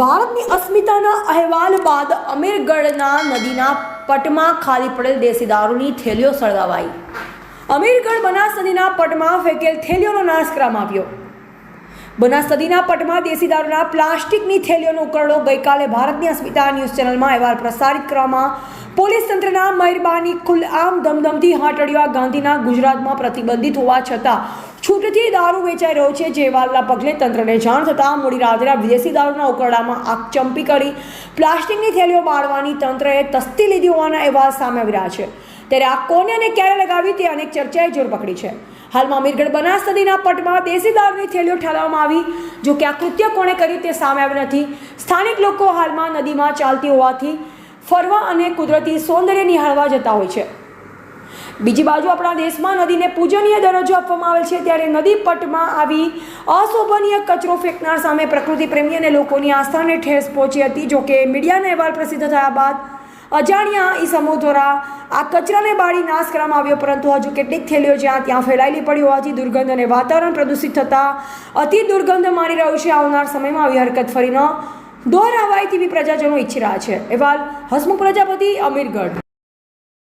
ભારતની અસ્મિતાના અહેવાલ બાદ અમીરગઢના નદીના પટમાં ખાલી પડેલ દેશી દારૂની થેલીઓ સળગાવાઈ। અમીરગઢ બનાસ નદીના પટમાં ફેંકેલ થેલીઓનો નાશ કરવામાં આવ્યો। બનાસ નદીના પટમાં દેશી દારૂના પ્લાસ્ટિકની થેલીઓનો ઉકરડો ગઈકાલે ભારતની અસ્મિતા ન્યૂઝ ચેનલમાં અહેવાલ પ્રસારિત કરવામાં પોલીસ તંત્રના મહેરબાની ખુલ્લેઆમ ધમધમતી હાટડીઓ ગાંધીના ગુજરાતમાં પ્રતિબંધિત હોવા છતાં છૂટથી દારૂ વેચાઈ રહ્યો છે જે અહેવાલના પગલે તંત્રને જાણ થતાં મોડી રાત્રે વિદેશી દારૂના ઉકરડામાં આગ ચંપી કરી પ્લાસ્ટિકની થેલીઓ બાળવાની તંત્રએ તસ્તી લીધી હોવાના અહેવાલ સામે આવી રહ્યા છે। ત્યારે આ કોને અને ક્યારે લગાવી તે અનેક ચર્ચાએ જોર પકડી છે। હાલમાં અમીરગઢ બનાસ નદીના પટમાં દેશી દારૂની થેલીઓ ઠાલવવામાં આવી, જો કે આ કૃત્ય કોણે કર્યું તે સામે આવ્યું નથી। સ્થાનિક લોકો હાલમાં નદીમાં ચાલતી હોવાથી ફરવા અને કુદરતી સૌંદર્ય નિહાળવા જતા હોય છે। બીજી બાજુ આપણા દેશમાં નદીને પૂજનીય દરજ્જો આપવામાં આવેલ છે, ત્યારે નદી પટમાં આવી અશોભનીય કચરો ફેંકનાર સામે પ્રકૃતિ પ્રેમી અને લોકોની આસ્થાને ઠેસ પહોંચી હતી। જો કે મીડિયાના અહેવાલ પ્રસિદ્ધ થયા બાદ અજાણ્યા ઈસમો દ્વારા આ કચરાને બાળી નાશ કરવામાં આવ્યો, પરંતુ હજુ કેટલીક થેલીઓ જ્યાં ત્યાં ફેલાયેલી પડી હોવાથી દુર્ગંધ અને વાતાવરણ પ્રદૂષિત થતાં અતિ દુર્ગંધ મારી રહ્યું છે। આવનાર સમયમાં આવી હરકત ફરી ન દોહરાવાય તેવી પ્રજાજનો ઈચ્છી રહ્યા છે। અહેવાલ હસમુખ પ્રજાપતિ, અમીરગઢ।